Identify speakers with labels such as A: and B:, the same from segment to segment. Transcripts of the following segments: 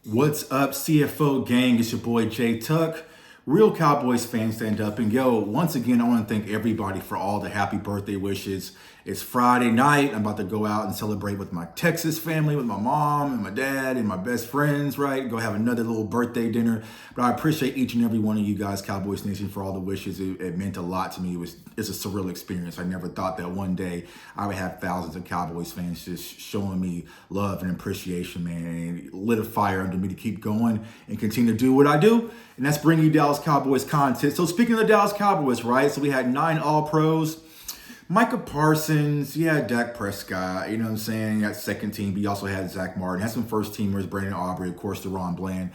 A: What's up, CFO gang? It's your boy Jay Tuck. Real Cowboys fans stand up. And yo, once again, I want to thank everybody for all the happy birthday wishes. It's Friday night. I'm about to go out and celebrate with my Texas family, with my mom and my dad and my best friends, right? Go have another little birthday dinner. But I appreciate each and every one of you guys, Cowboys Nation, for all the wishes. It meant a lot to me. It's a surreal experience. I never thought that one day I would have thousands of Cowboys fans just showing me love and appreciation, man. And it lit a fire under me to keep going and continue to do what I do. And that's bringing you Dallas Cowboys content. So speaking of the Dallas Cowboys, right? So we had 9 All-Pros. Micah Parsons, you had Dak Prescott, you know what I'm saying? You got second team, but you also had Zach Martin. Had some first teamers, Brandon Aubrey, of course, DeRon Bland.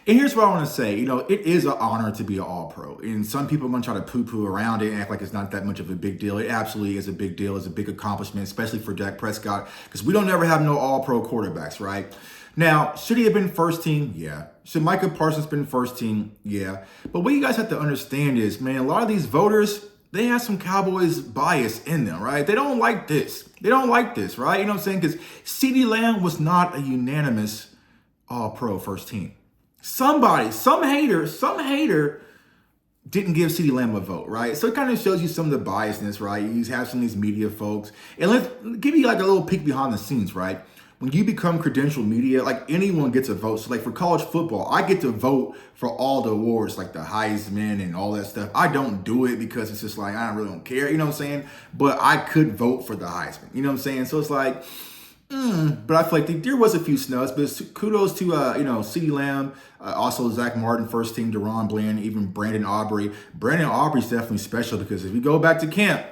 A: And here's what I want to say. It is an honor to be an All-Pro. And some people are going to try to poo-poo around it and act like it's not that much of a big deal. It absolutely is a big deal. It's a big accomplishment, especially for Dak Prescott, because we don't ever have no All-Pro quarterbacks, right? Now, should he have been first team? Yeah. Should Micah Parsons been first team? Yeah. But what you guys have to understand is, man, a lot of these voters, they have some Cowboys bias in them, right? They don't like this. They don't like this, right? You know what I'm saying? Because CeeDee Lamb was not a unanimous All-Pro first team. Some hater didn't give CeeDee Lamb a vote, right? So it kind of shows you some of the biasness, right? You have some of these media folks. And let's give you like a little peek behind the scenes, right? When you become credentialed media, like anyone gets a vote. So like for college football, I get to vote for all the awards, like the Heisman and all that stuff. I don't do it because it's just like, I really don't care, you know what I'm saying? But I could vote for the Heisman, you know what I'm saying? So it's like, but I feel like there was a few snubs, but kudos to, CeeDee Lamb, also Zach Martin, first team, DeRon Bland, even Brandon Aubrey. Brandon Aubrey's definitely special because if you go back to camp,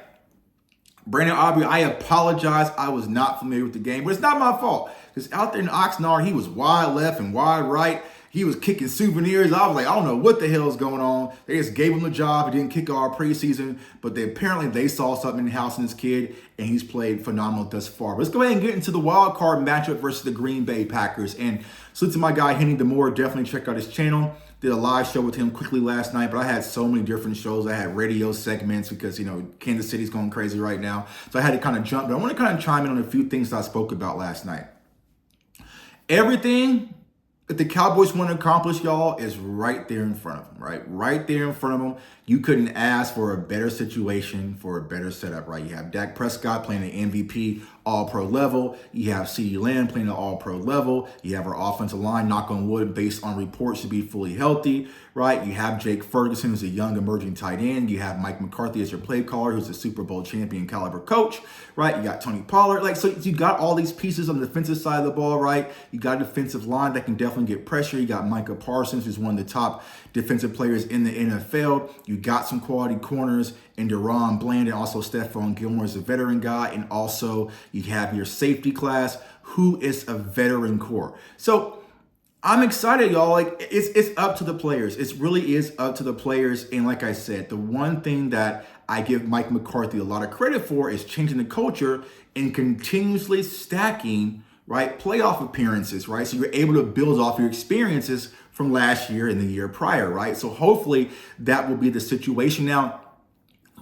A: Brandon Aubrey, I apologize. I was not familiar with the game, but it's not my fault. Because out there in Oxnard, he was wide left and wide right. He was kicking souvenirs. I was like, I don't know what the hell is going on. They just gave him the job. He didn't kick all preseason, but apparently they saw something in the house in this kid, and he's played phenomenal thus far. But let's go ahead and get into the wild card matchup versus the Green Bay Packers. And salute to my guy, Henny DeMore. Definitely check out his channel. Did a live show with him quickly last night, but I had so many different shows. I had radio segments because, Kansas City's going crazy right now. So I had to kind of jump, but I want to kind of chime in on a few things that I spoke about last night. Everything that the Cowboys want to accomplish, y'all, is right there in front of them, right? Right there in front of them. You couldn't ask for a better situation, for a better setup, right? You have Dak Prescott playing the MVP All-Pro level. You have CeeDee Lamb playing the All-Pro level. You have our offensive line, knock on wood, based on reports, to be fully healthy, right? You have Jake Ferguson, who's a young emerging tight end. You have Mike McCarthy as your play caller, who's a Super Bowl champion caliber coach, right? You got Tony Pollard. So you got all these pieces on the defensive side of the ball, right? You got a defensive line that can definitely get pressure. You got Micah Parsons, who's one of the top defensive players in the NFL. You got some quality corners in DeRon Bland, and also Stephon Gilmore is a veteran guy. And also you have your safety class, who is a veteran core. So I'm excited, y'all. Like it's up to the players. It really is up to the players. And like I said, the one thing that I give Mike McCarthy a lot of credit for is changing the culture and continuously stacking, right, playoff appearances, right? So you're able to build off your experiences from last year and the year prior, right? So hopefully that will be the situation. Now,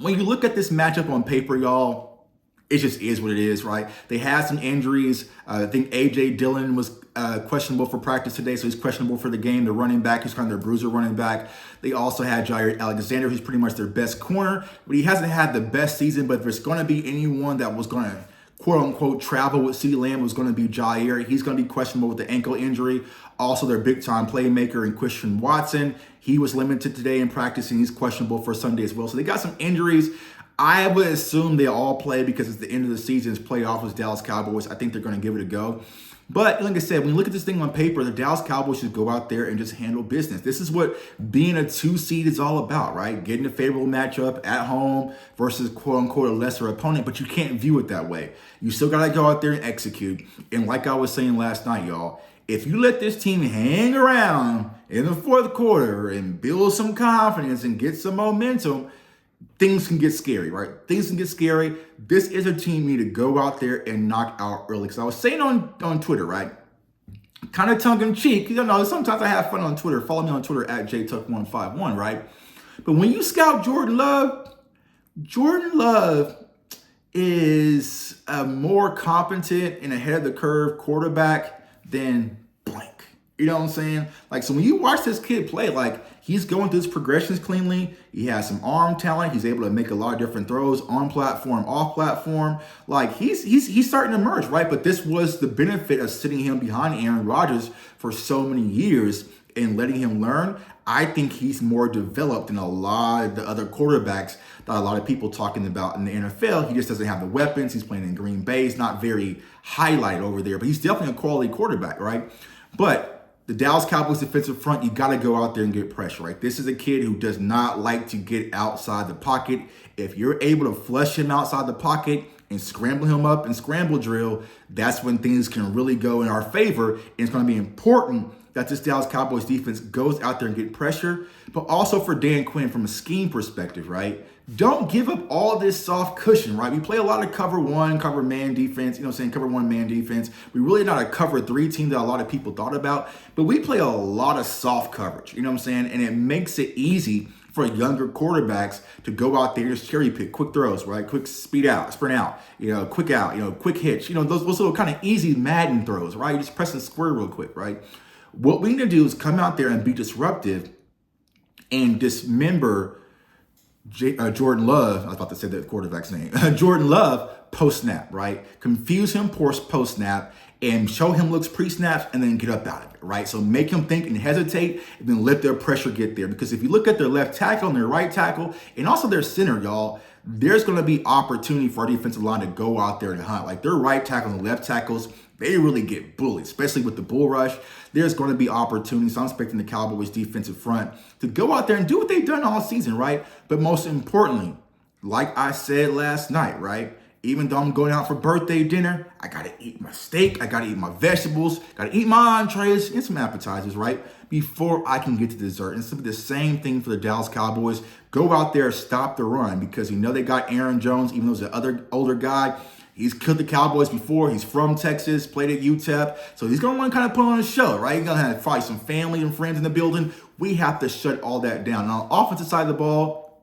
A: when you look at this matchup on paper, y'all, it just is what it is, right? They had some injuries. I think A.J. Dillon was questionable for practice today, so he's questionable for the game. The running back, he's kind of their bruiser running back. They also had Jair Alexander, who's pretty much their best corner, but he hasn't had the best season. But if there's going to be anyone that was going to quote-unquote travel with CeeDee Lamb, was going to be Jair. He's going to be questionable with the ankle injury. Also, their big-time playmaker and Christian Watson, he was limited today in practice, and he's questionable for Sunday as well. So they got some injuries. I would assume they all play because it's the end of the season's playoff with Dallas Cowboys. I think they're going to give it a go. But like I said, when you look at this thing on paper, the Dallas Cowboys should go out there and just handle business. This is what being a 2 seed is all about, right? Getting a favorable matchup at home versus quote-unquote a lesser opponent, but you can't view it that way. You still got to go out there and execute. And like I was saying last night, y'all, if you let this team hang around in the fourth quarter and build some confidence and get some momentum, things can get scary, right? Things can get scary. This is a team you need to go out there and knock out early. Because I was saying on Twitter, right? Kind of tongue-in-cheek. Sometimes I have fun on Twitter. Follow me on Twitter at JTuck151, right? But when you scout Jordan Love is a more competent and ahead of the curve quarterback than blank. You know what I'm saying? Like, so when you watch this kid play, like, he's going through his progressions cleanly. He has some arm talent. He's able to make a lot of different throws on platform, off platform. Like, he's starting to emerge, right? But this was the benefit of sitting him behind Aaron Rodgers for so many years and letting him learn. I think he's more developed than a lot of the other quarterbacks that a lot of people talking about in the NFL. He just doesn't have the weapons. He's playing in Green Bay. He's not very highlighted over there, but he's definitely a quality quarterback, right? But the Dallas Cowboys defensive front, you got to go out there and get pressure, right? This is a kid who does not like to get outside the pocket. If you're able to flush him outside the pocket and scramble him up and scramble drill, that's when things can really go in our favor. And it's going to be important that this Dallas Cowboys defense goes out there and get pressure, but also for Dan Quinn from a scheme perspective, right? Don't give up all this soft cushion, right? We play a lot of cover one, cover man defense, cover one man defense. We're really not a cover three team that a lot of people thought about, but we play a lot of soft coverage, and it makes it easy for younger quarterbacks to go out there and just cherry pick quick throws, right? Quick speed out, sprint out, quick out, quick hitch, those little kind of easy Madden throws, right? You just press and square real quick, right? What we need to do is come out there and be disruptive and dismember Jordan Love. I was about to say the quarterback's name. Jordan Love post-snap, right? Confuse him post-snap and show him looks pre-snaps and then get up out of it, right? So make him think and hesitate and then let their pressure get there. Because if you look at their left tackle and their right tackle and also their center, y'all, there's going to be opportunity for our defensive line to go out there and hunt. Like their right tackles and left tackles, they really get bullied, especially with the bull rush. There's going to be opportunities. So I'm expecting the Cowboys defensive front to go out there and do what they've done all season, right? But most importantly, like I said last night, right? Even though I'm going out for birthday dinner, I got to eat my steak. I got to eat my vegetables. Got to eat my entrees and some appetizers, right? Before I can get to dessert. And it's the same thing for the Dallas Cowboys. Go out there, stop the run, because they got Aaron Jones, even though he's the other older guy. He's killed the Cowboys before. He's from Texas, played at UTEP. So he's going to want to kind of put on a show, right? He's going to have probably some family and friends in the building. We have to shut all that down. Now, on the offensive side of the ball,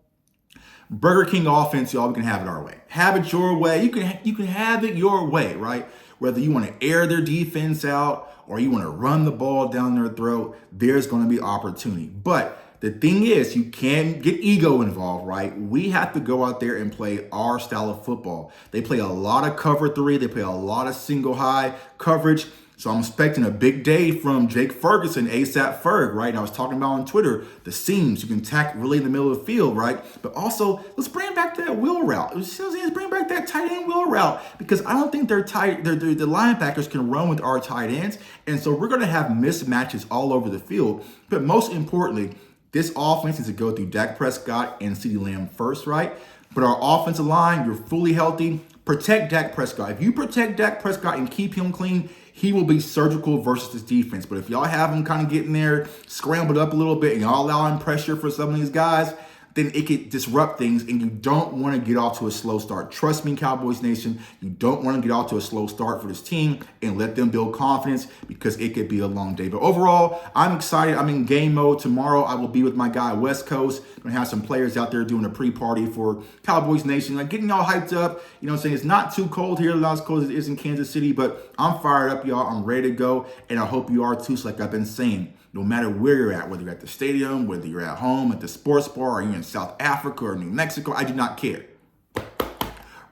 A: Burger King offense, y'all, we can have it our way. Have it your way. You can have it your way, right? Whether you want to air their defense out or you want to run the ball down their throat, there's going to be opportunity. But the thing is, you can't get ego involved, right? We have to go out there and play our style of football. They play a lot of cover three. They play a lot of single high coverage. So I'm expecting a big day from Jake Ferguson, ASAP Ferg, right? And I was talking about on Twitter, the seams. You can tack really in the middle of the field, right? But also, let's bring back that wheel route. Let's bring back that tight end wheel route, because I don't think the linebackers can run with our tight ends. And so we're going to have mismatches all over the field. But most importantly, this offense is to go through Dak Prescott and CeeDee Lamb first, right? But our offensive line, you're fully healthy. Protect Dak Prescott. If you protect Dak Prescott and keep him clean, he will be surgical versus this defense. But if y'all have him kind of getting there, scrambled up a little bit, and y'all allowing pressure for some of these guys, then it could disrupt things, and you don't want to get off to a slow start. Trust me, Cowboys Nation, you don't want to get off to a slow start for this team and let them build confidence, because it could be a long day. But overall, I'm excited. I'm in game mode. Tomorrow, I will be with my guy, West Coast. I'm going to have some players out there doing a pre-party for Cowboys Nation, like getting y'all hyped up. You know what I'm saying? It's not too cold here, not as cold as it is in Kansas City, but I'm fired up, y'all. I'm ready to go, and I hope you are too. So like I've been saying, no matter where you're at, whether you're at the stadium, whether you're at home, at the sports bar, or you're in South Africa or New Mexico, I do not care.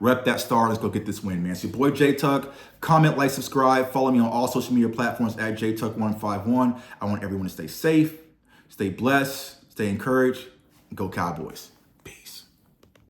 A: Rep that star. Let's go get this win, man. It's your boy, J Tuck. Comment, like, subscribe. Follow me on all social media platforms at JTuck151. I want everyone to stay safe, stay blessed, stay encouraged. Go Cowboys.